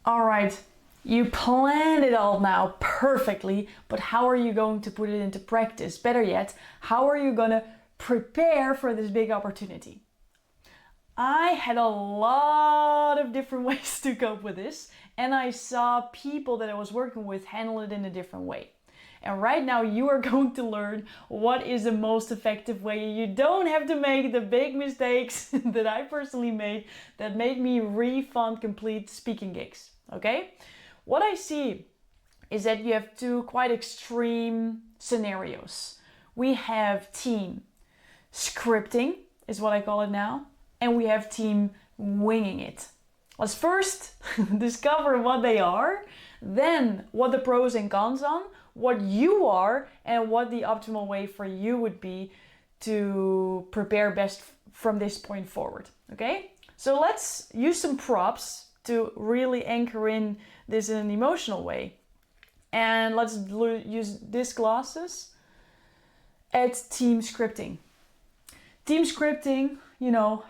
All right, you planned it all now perfectly, but how are you going to put it into practice? Better yet, how are you going to prepare for this big opportunity? I had a lot of different ways to cope with this, and I saw people that I was working with handle it in a different way. And right now you are going to learn what is the most effective way. You don't have to make the big mistakes that I personally made that made me refund complete speaking gigs. Okay? What I see is that you have two quite extreme scenarios. We have team scripting, is what I call it now, and we have team winging it. Let's first discover what they are, then what the pros and cons are, what you are, and what the optimal way for you would be to prepare best from this point forward. Okay? So let's use some props to really anchor in this in an emotional way. And let's use these glasses at team scripting. Team scripting,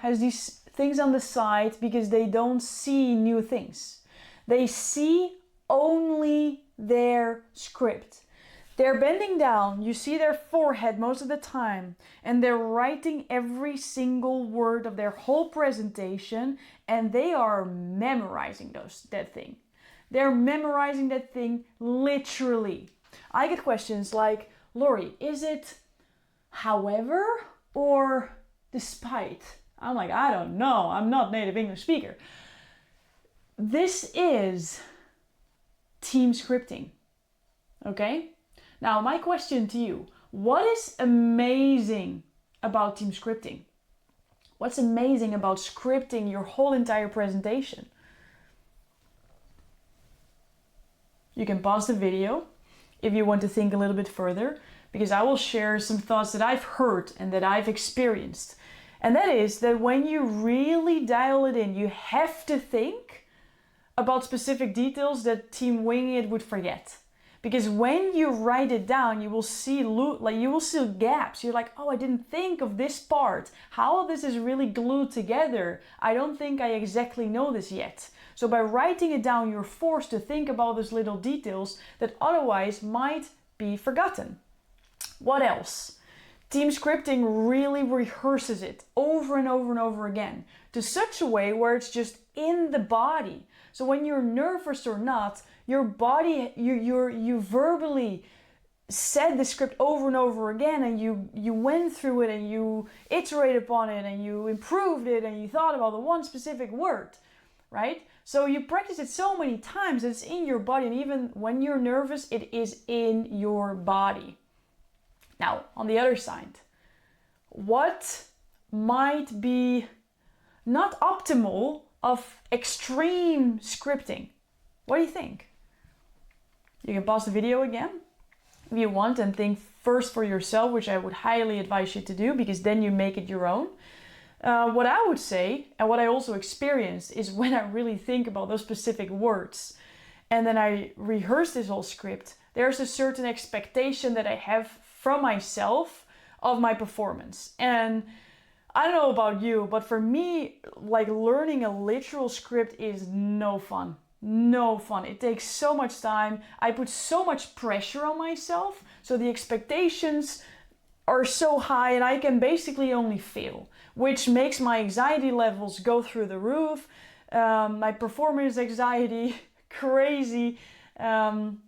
has these things on the side because they don't see new things. They see only their script. They're bending down, you see their forehead most of the time, and they're writing every single word of their whole presentation, and they are memorizing that thing. They're memorizing that thing literally. I get questions like, Lori, is it however or despite? I'm like, I don't know, I'm not native English speaker. This is team scripting, okay? Now, my question to you, what is amazing about team scripting? What's amazing about scripting your whole entire presentation? You can pause the video if you want to think a little bit further, because I will share some thoughts that I've heard and that I've experienced. And that is that when you really dial it in, you have to think about specific details that Team Wing It would forget. Because when you write it down, you will see gaps. You're like, oh, I didn't think of this part. How this is really glued together. I don't think I exactly know this yet. So by writing it down, you're forced to think about those little details that otherwise might be forgotten. What else? Team scripting really rehearses it over and over and over again to such a way where it's just in the body. So when you're nervous or not, your body, you verbally said the script over and over again, and you went through it and you iterated upon it and you improved it and you thought about the one specific word, right? So you practice it so many times that it's in your body, and even when you're nervous, it is in your body. Now, on the other side, what might be not optimal of extreme scripting? What do you think? You can pause the video again if you want and think first for yourself, which I would highly advise you to do, because then you make it your own. What I would say, and what I also experienced, is when I really think about those specific words and then I rehearse this whole script, there's a certain expectation that I have from myself of my performance. And I don't know about you, but for me, like, learning a literal script is no fun. No fun. It takes so much time. I put so much pressure on myself. So the expectations are so high and I can basically only fail, which makes my anxiety levels go through the roof. My performance anxiety, crazy. And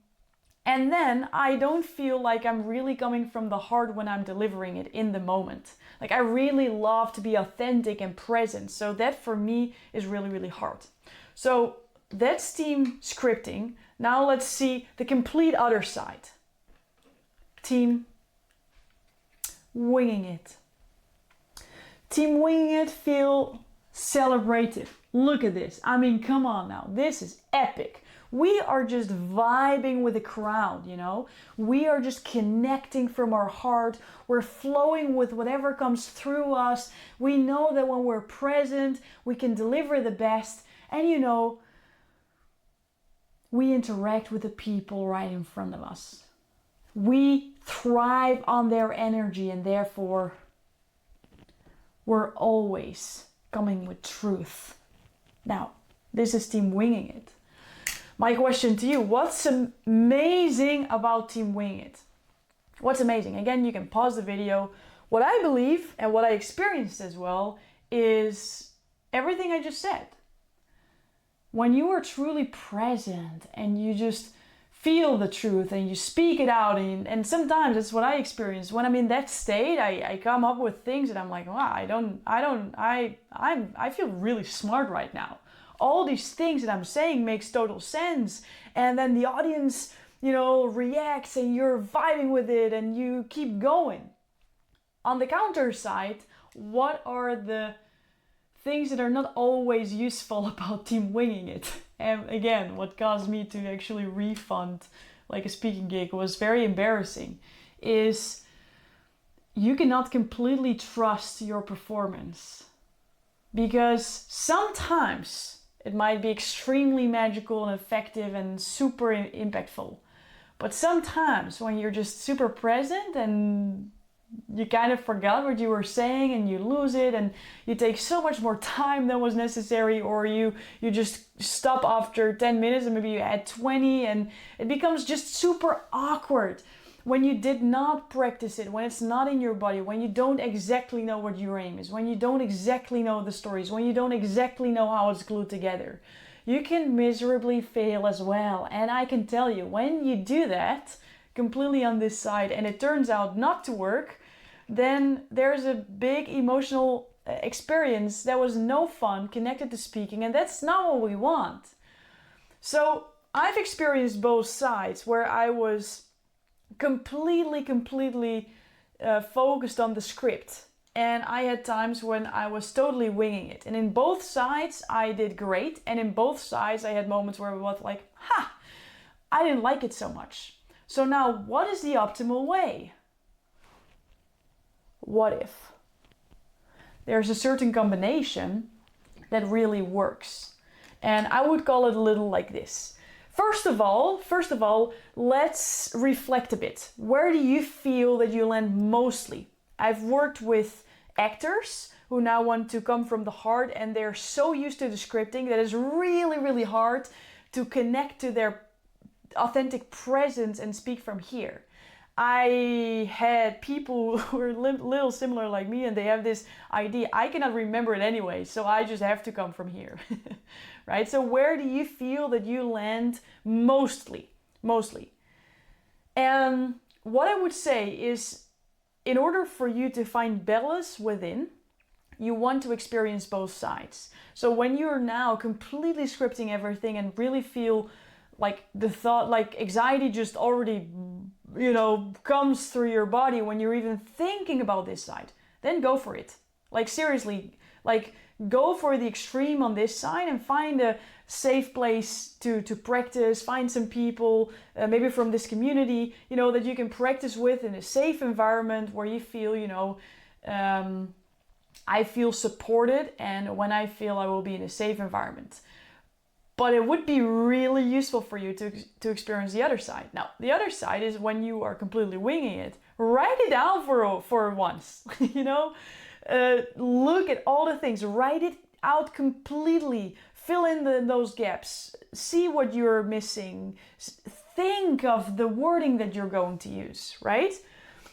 then I don't feel like I'm really coming from the heart when I'm delivering it in the moment. Like, I really love to be authentic and present. So that for me is really, really hard. So that's team scripting. Now let's see the complete other side. Team winging it. Team winging it feel celebrative. Look at this. I mean, come on now. This is epic. We are just vibing with the crowd, We are just connecting from our heart. We're flowing with whatever comes through us. We know that when we're present, we can deliver the best. And we interact with the people right in front of us. We thrive on their energy, and therefore we're always coming with truth. Now, this is team winging it. my question to you, what's amazing about Team Wing It? What's amazing? Again, you can pause the video. What I believe and what I experienced as well is everything I just said. When you are truly present and you just feel the truth and you speak it out, and sometimes that's what I experience. When I'm in that state, I come up with things and I'm like, wow, I feel really smart right now. All these things that I'm saying makes total sense. And then the audience, reacts and you're vibing with it and you keep going. On the counter side, what are the things that are not always useful about Team Winging It? And again, what caused me to actually refund like a speaking gig was very embarrassing, is you cannot completely trust your performance. Because sometimes it might be extremely magical and effective and super impactful. But sometimes when you're just super present and you kind of forgot what you were saying and you lose it and you take so much more time than was necessary, or you just stop after 10 minutes and maybe you add 20, and it becomes just super awkward when you did not practice it, when it's not in your body, when you don't exactly know what your aim is, when you don't exactly know the stories, when you don't exactly know how it's glued together. You can miserably fail as well. And I can tell you, when you do that completely on this side and it turns out not to work, then there's a big emotional experience that was no fun connected to speaking, and that's not what we want. So I've experienced both sides where I was completely focused on the script, and I had times when I was totally winging it. And in both sides I did great, and in both sides I had moments where I was like, I didn't like it so much. So now, what is the optimal way? What if there's a certain combination that really works? And I would call it a little like this. First of all, let's reflect a bit. Where do you feel that you land mostly? I've worked with actors who now want to come from the heart, and they're so used to the scripting that it's really hard to connect to their authentic presence and speak from here. I had people who were a little similar like me, and they have this idea, I cannot remember it anyway, so I just have to come from here. Right? So where do you feel that you land mostly? And what I would say is, in order for you to find balance within, you want to experience both sides. So when you're now completely scripting everything and really feel like the thought, like anxiety just already, comes through your body when you're even thinking about this side, then go for it. Like seriously, like go for the extreme on this side and find a safe place to practice. Find some people, maybe from this community, that you can practice with in a safe environment where you feel, I feel supported, and when I feel I will be in a safe environment. But it would be really useful for you to experience the other side. Now, the other side is when you are completely winging it. Write it down for once, look at all the things, write it out completely, fill in those gaps, see what you're missing, think of the wording that you're going to use, right?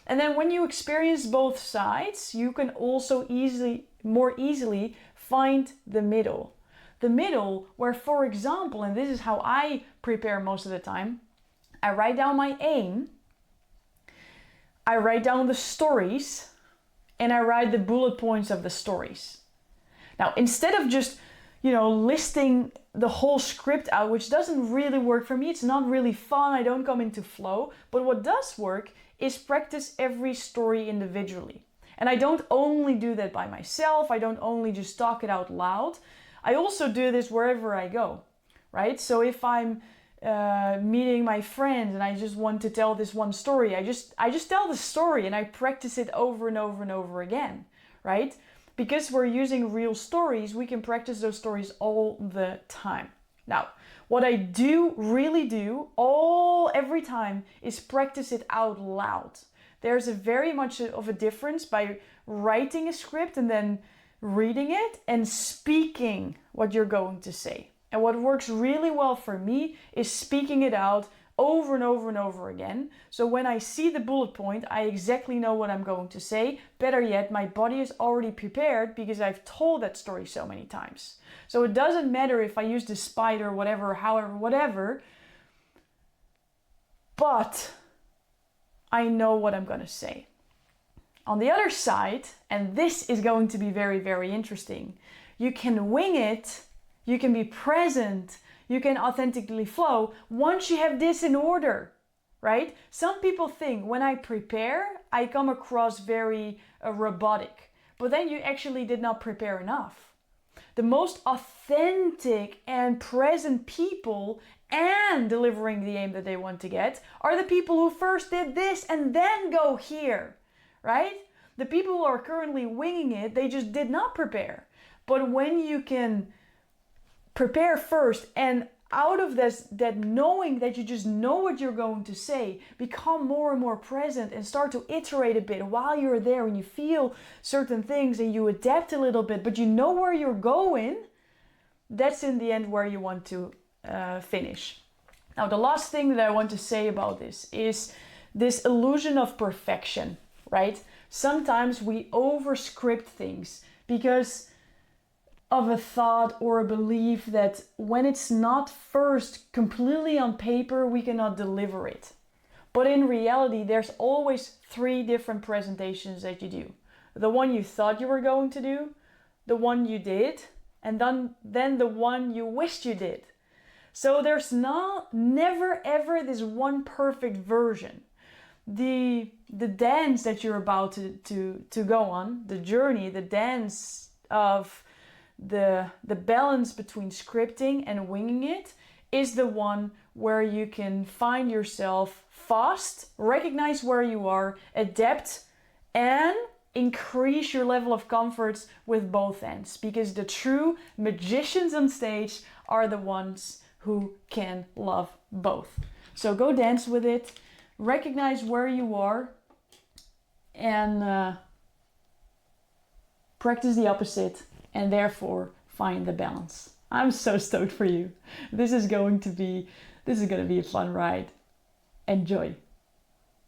And then when you experience both sides, you can also more easily find the middle. The middle where, for example, and this is how I prepare most of the time, I write down my aim, I write down the stories, and I write the bullet points of the stories. Now, instead of just, listing the whole script out, which doesn't really work for me, it's not really fun, I don't come into flow, but what does work is practice every story individually. And I don't only do that by myself, I don't only just talk it out loud, I also do this wherever I go, right? So if I'm meeting my friends and I just want to tell this one story, I just tell the story and I practice it over and over and over again, right? Because we're using real stories, we can practice those stories all the time. Now, what I really do every time is practice it out loud. There's a very much of a difference by writing a script and then reading it and speaking what you're going to say. And what works really well for me is speaking it out over and over and over again. So when I see the bullet point, I exactly know what I'm going to say. Better yet, my body is already prepared because I've told that story so many times. So it doesn't matter if I use the spider, whatever, however, whatever, but I know what I'm going to say. On the other side, and this is going to be very, very interesting, you can wing it, you can be present, you can authentically flow once you have this in order, right? Some people think when I prepare, I come across very robotic, but then you actually did not prepare enough. The most authentic and present people and delivering the aim that they want to get are the people who first did this and then go here, right? The people who are currently winging it, they just did not prepare. But when you can prepare first and out of this, that knowing that you just know what you're going to say, become more and more present and start to iterate a bit while you're there and you feel certain things and you adapt a little bit, but you know where you're going, that's in the end where you want to finish. Now, the last thing that I want to say about this is this illusion of perfection, right? Sometimes we overscript things because of a thought or a belief that when it's not first completely on paper, we cannot deliver it. But in reality, there's always 3 different presentations that you do. The one you thought you were going to do, the one you did, and then the one you wished you did. So there's never ever this one perfect version. The dance that you're about to go on, the journey, the dance of the balance between scripting and winging it is the one where you can find yourself fast, recognize where you are, adapt, and increase your level of comfort with both ends. Because the true magicians on stage are the ones who can love both. So go dance with it, recognize where you are, and practice the opposite. And therefore find the balance. I'm so stoked for you. This is going to be a fun ride. Enjoy.